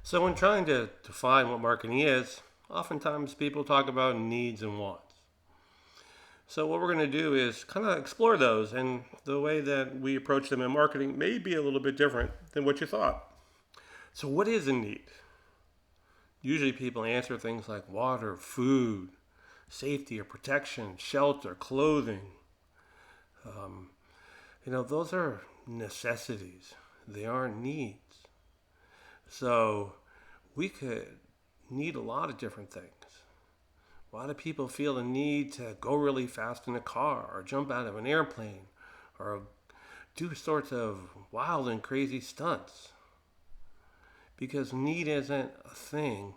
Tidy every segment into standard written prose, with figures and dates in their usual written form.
So, when trying to define what marketing is, oftentimes people talk about needs and wants. So, what we're going to do is kind of explore those, and the way that we approach them in marketing may be a little bit different than what you thought. So, what is a need? Usually, people answer things like water, food, safety or protection, shelter, clothing. Um, those are necessities, they aren't needs. So, we could need a lot of different things. A lot of people feel the need to go really fast in a car or jump out of an airplane or do sorts of wild and crazy stunts because need isn't a thing,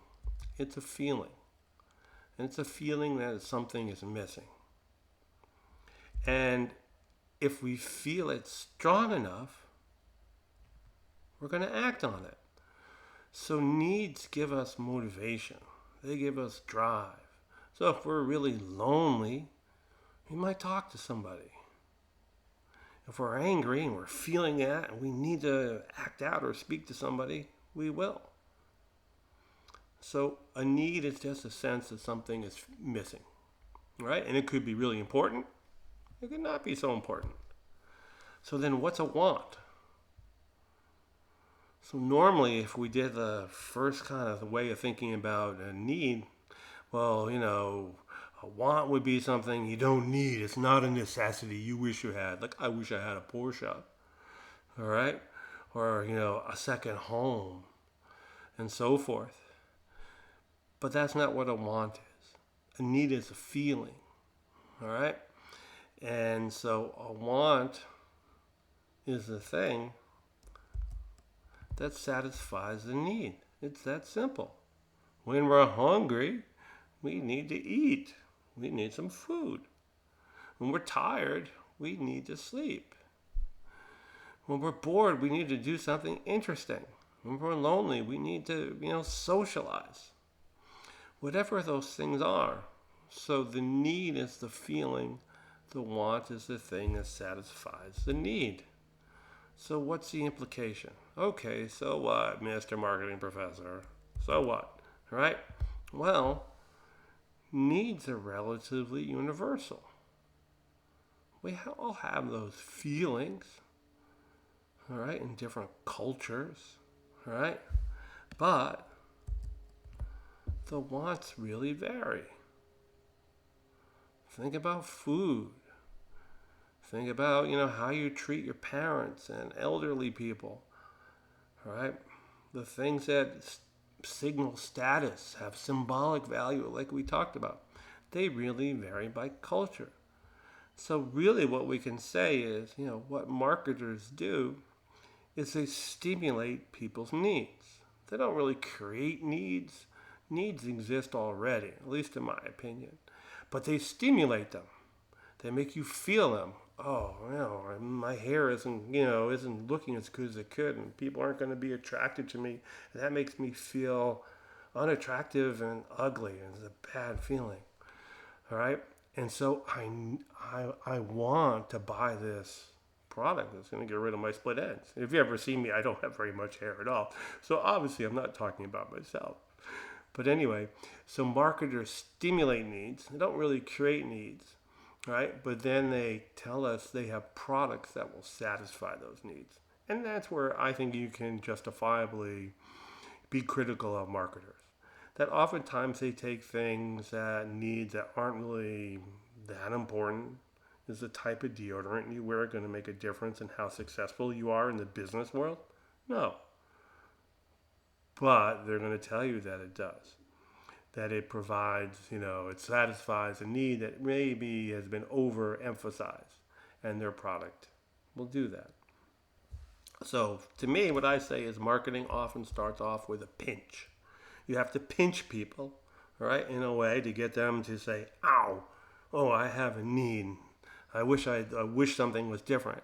it's a feeling. And it's a feeling that something is missing. And if we feel it strong enough, we're going to act on it. So needs give us motivation, they give us drive. So if we're really lonely, we might talk to somebody. If we're angry and we're feeling that and we need to act out or speak to somebody, we will. So a need is just a sense that something is missing, right? And it could be really important. It could not be so important. So then what's a want? So normally if we did the first kind of the way of thinking about a need, well, a want would be something you don't need. It's not a necessity you wish you had. Like, I wish I had a Porsche, all right? Or, a second home and so forth. But that's not what a want is. A need is a feeling, all right? And so a want is the thing that satisfies the need. It's that simple. When we're hungry, we need to eat. We need some food. When we're tired, we need to sleep. When we're bored, we need to do something interesting. When we're lonely, we need to, socialize. Whatever those things are. So the need is the feeling, the want is the thing that satisfies the need. So what's the implication? Okay, so what, Mr. Marketing Professor? So what? Right? Well, needs are relatively universal. We all have those feelings, all right, in different cultures, all right? But the wants really vary. Think about food. Think about, how you treat your parents and elderly people, all right? The things that signal status, have symbolic value, like we talked about, they really vary by culture. So really what we can say is, what marketers do is they stimulate people's needs. They don't really create needs. Needs exist already, at least in my opinion. But they stimulate them. They make you feel them. Oh, my hair isn't looking as good as it could, and people aren't going to be attracted to me. And that makes me feel unattractive and ugly, and it's a bad feeling. All right, and so I want to buy this product that's going to get rid of my split ends. If you ever see me, I don't have very much hair at all. So obviously, I'm not talking about myself. But anyway, so marketers stimulate needs. They don't really create needs, right? But then they tell us they have products that will satisfy those needs. And that's where I think you can justifiably be critical of marketers. That oftentimes they take things that needs that aren't really that important. Is the type of deodorant you wear going to make a difference in how successful you are in the business world? No. But they're going to tell you that it does. That it provides, it satisfies a need that maybe has been overemphasized, and their product will do that. So, to me, what I say is marketing often starts off with a pinch. You have to pinch people, right, in a way to get them to say, "Ow, oh, I have a need. I wish something was different,"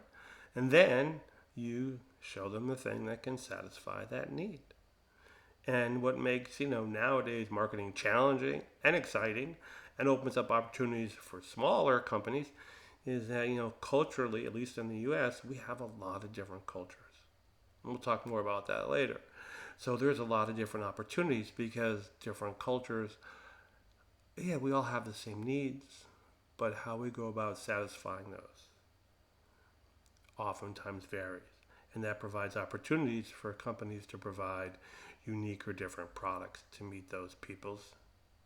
and then you show them the thing that can satisfy that need. And what makes, nowadays marketing challenging and exciting and opens up opportunities for smaller companies is that, culturally, at least in the US, we have a lot of different cultures. And we'll talk more about that later. So there's a lot of different opportunities because different cultures, yeah, we all have the same needs, but how we go about satisfying those oftentimes varies. And that provides opportunities for companies to provide unique or different products to meet those people's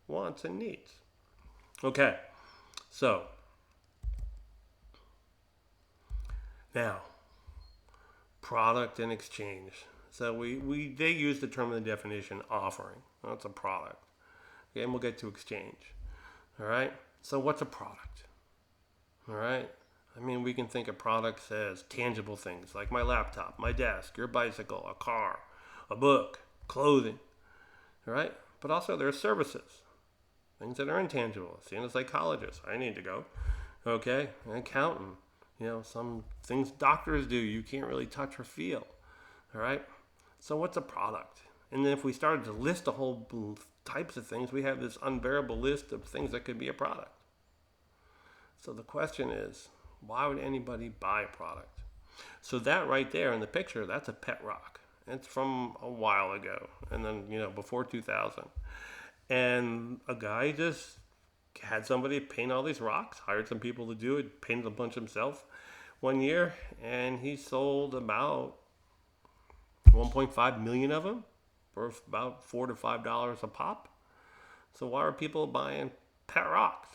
wants and needs. Okay, so now product and exchange. So they use the term in the definition offering. That's a product. Okay, and we'll get to exchange. All right. So what's a product? All right. I mean, we can think of products as tangible things like my laptop, my desk, your bicycle, a car, a book, clothing. All right. But also there are services, things that are intangible. Seeing a psychologist, I need to go. Okay. An accountant. Some things doctors do you can't really touch or feel. All right. So what's a product? And then if we started to list a whole types of things, we have this unbearable list of things that could be a product. So the question is, why would anybody buy a product? So that right there in the picture, that's a pet rock. It's from a while ago, and then before 2000. And a guy just had somebody paint all these rocks, hired some people to do it, painted a bunch himself one year, and he sold about 1.5 million of them for about $4 to $5 a pop. So why are people buying pet rocks?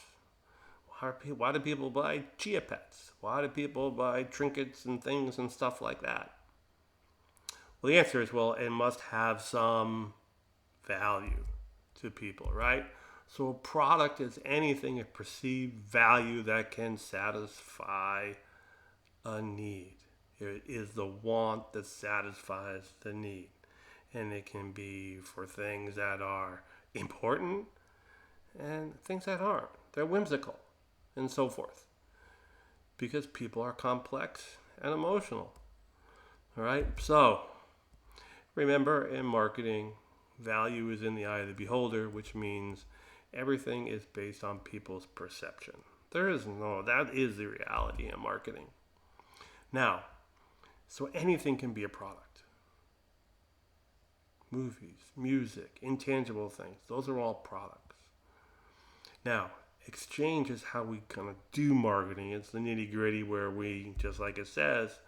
Why do people buy chia pets? Why do people buy trinkets and things and stuff like that? Well, the answer is, it must have some value to people, right? So a product is anything of perceived value that can satisfy a need. It is the want that satisfies the need. And it can be for things that are important and things that aren't. They're whimsical and so forth. Because people are complex and emotional. All right? So, remember, in marketing, value is in the eye of the beholder, which means everything is based on people's perception. That is the reality in marketing. Now, so anything can be a product. Movies, music, intangible things, those are all products. Now, exchange is how we kind of do marketing. It's the nitty gritty where we, just like it says,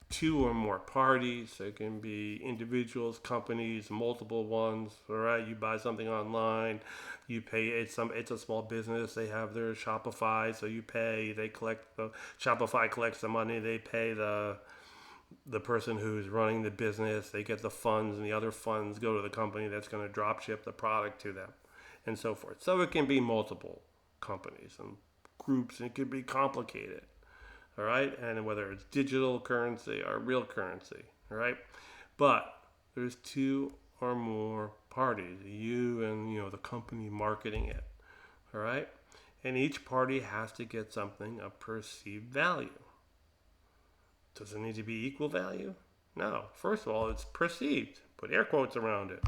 two or more parties. So it can be individuals, companies, multiple ones. All right, you buy something online, you pay. It's a small business. They have their Shopify, so you pay. Shopify collects the money. They pay the person who's running the business. They get the funds, and the other funds go to the company that's going to drop ship the product to them, and so forth. So it can be multiple companies and groups. And it can be complicated. All right, and whether it's digital currency or real currency, all right, but there's two or more parties, you and the company marketing it, all right, and each party has to get something of perceived value. Does it need to be equal value? No. First of all, it's perceived. Put air quotes around it,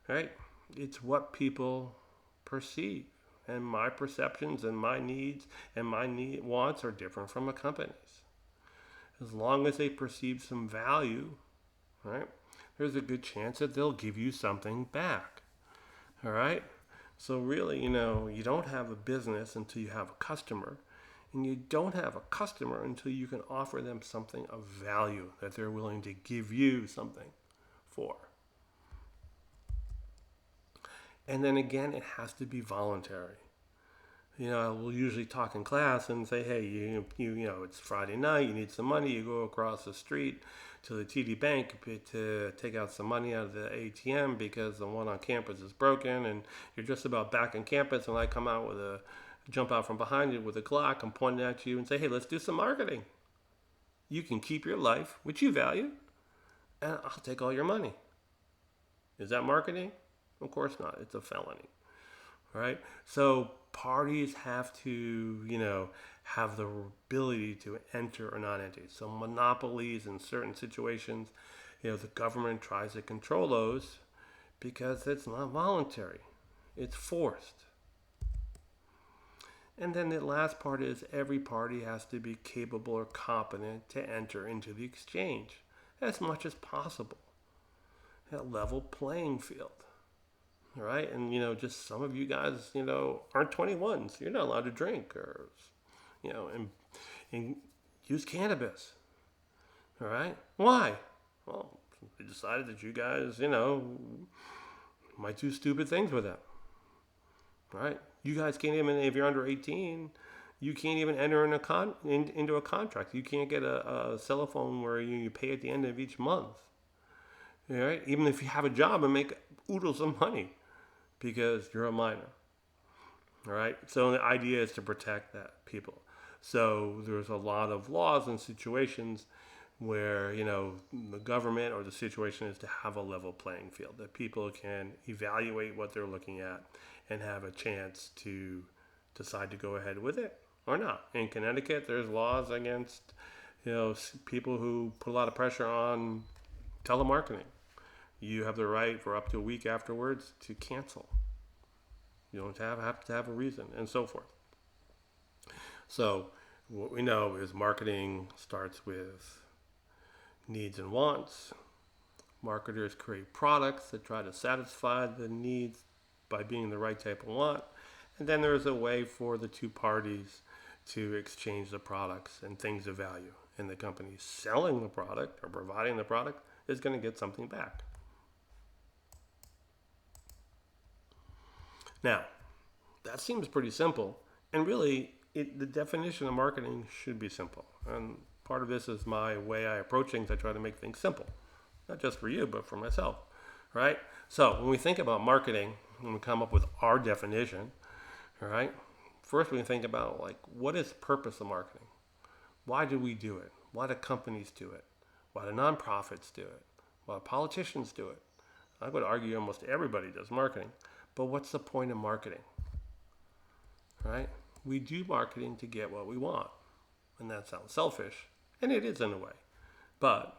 right? It's what people perceive. And my perceptions and my needs and my wants are different from a company's. As long as they perceive some value, right, there's a good chance that they'll give you something back. All right? So really, you don't have a business until you have a customer. And you don't have a customer until you can offer them something of value that they're willing to give you something for. And then again, it has to be voluntary. We'll usually talk in class and say, hey, it's Friday night, you need some money, you go across the street to the TD Bank to take out some money out of the ATM because the one on campus is broken, and you're just about back on campus, and I come out jump out from behind you with a Glock and point it at you and say, hey, let's do some marketing. You can keep your life, which you value, and I'll take all your money. Is that marketing? Of course not. It's a felony. All right? So parties have to, have the ability to enter or not enter. So monopolies in certain situations, the government tries to control those because it's not voluntary. It's forced. And then the last part is every party has to be capable or competent to enter into the exchange as much as possible. a level playing field. All right. And, just some of you guys, aren't 21, so you're not allowed to drink or, and use cannabis. All right. Why? Well, they decided that you guys, might do stupid things with it. All right. You guys can't even, if you're under 18, you can't even enter into a contract. You can't get a cell phone where you pay at the end of each month. All right. Even if you have a job and make oodles of money because you're a minor. All right. So the idea is to protect that people. So there's a lot of laws and situations where the government or the situation is to have a level playing field that people can evaluate what they're looking at and have a chance to decide to go ahead with it or not. In Connecticut, there's laws against people who put a lot of pressure on telemarketing. You have the right for up to a week afterwards to cancel. You don't have to have a reason, and so forth. So what we know is marketing starts with needs and wants. Marketers create products that try to satisfy the needs by being the right type of want. And then there's a way for the two parties to exchange the products and things of value. And the company selling the product or providing the product is going to get something back. Now, that seems pretty simple. And really, the definition of marketing should be simple. And part of this is my way I approach things. I try to make things simple, not just for you, but for myself, right? So when we think about marketing, when we come up with our definition, all right, first we can think about what is the purpose of marketing? Why do we do it? Why do companies do it? Why do nonprofits do it? Why do politicians do it? I would argue almost everybody does marketing, but what's the point of marketing, right? We do marketing to get what we want, and that sounds selfish. And it is in a way. But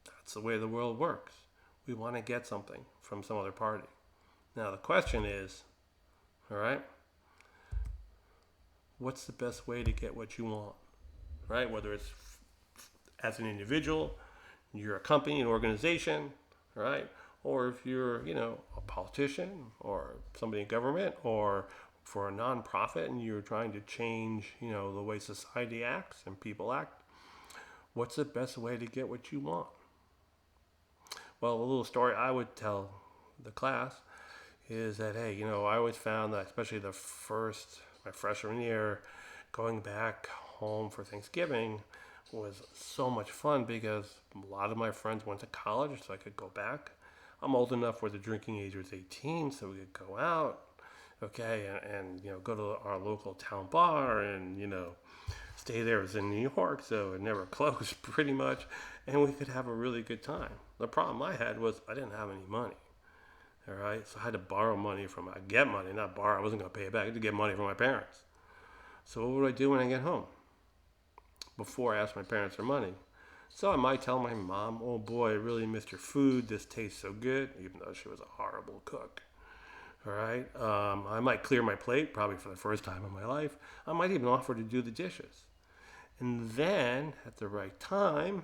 that's the way the world works. We want to get something from some other party. Now the question is, all right, what's the best way to get what you want? Right? Whether it's as an individual, you're a company, an organization, right? Or if you're, a politician or somebody in government or for a nonprofit and you're trying to change, the way society acts and people act, what's the best way to get what you want? Well, a little story I would tell the class is that, hey, I always found that, especially my freshman year, going back home for Thanksgiving was so much fun because a lot of my friends went to college, so I could go back. I'm old enough where the drinking age was 18, so we could go out. Okay, and go to our local town bar and stay there. It was in New York, so it never closed pretty much, and we could have a really good time. The problem I had was I didn't have any money. All right, so I had to borrow money get money, not borrow. I wasn't going to pay it back. I had to get money from my parents. So what would I do when I get home? Before I asked my parents for money. So I might tell my mom, oh boy, I really missed your food. This tastes so good, even though she was a horrible cook. All right. I might clear my plate, probably for the first time in my life. I might even offer to do the dishes. And then, at the right time,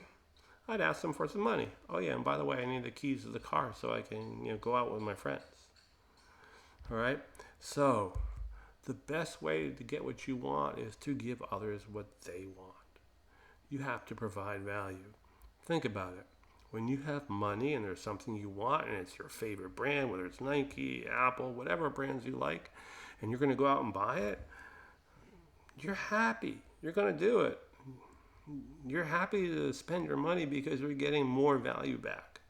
I'd ask them for some money. Oh yeah, and by the way, I need the keys to the car so I can go out with my friends. All right. So, the best way to get what you want is to give others what they want. You have to provide value. Think about it. When you have money and there's something you want and it's your favorite brand, whether it's Nike, Apple, whatever brands you like, and you're going to go out and buy it, you're happy. You're going to do it. You're happy to spend your money because you're getting more value back.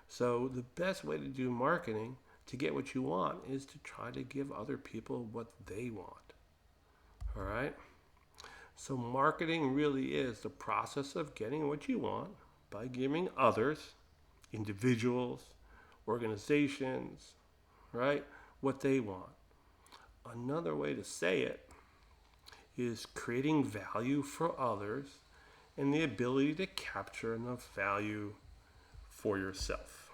So the best way to do marketing to get what you want is to try to give other people what they want. All right? So marketing really is the process of getting what you want by giving others, individuals, organizations, right, what they want. Another way to say it is creating value for others and the ability to capture enough value for yourself.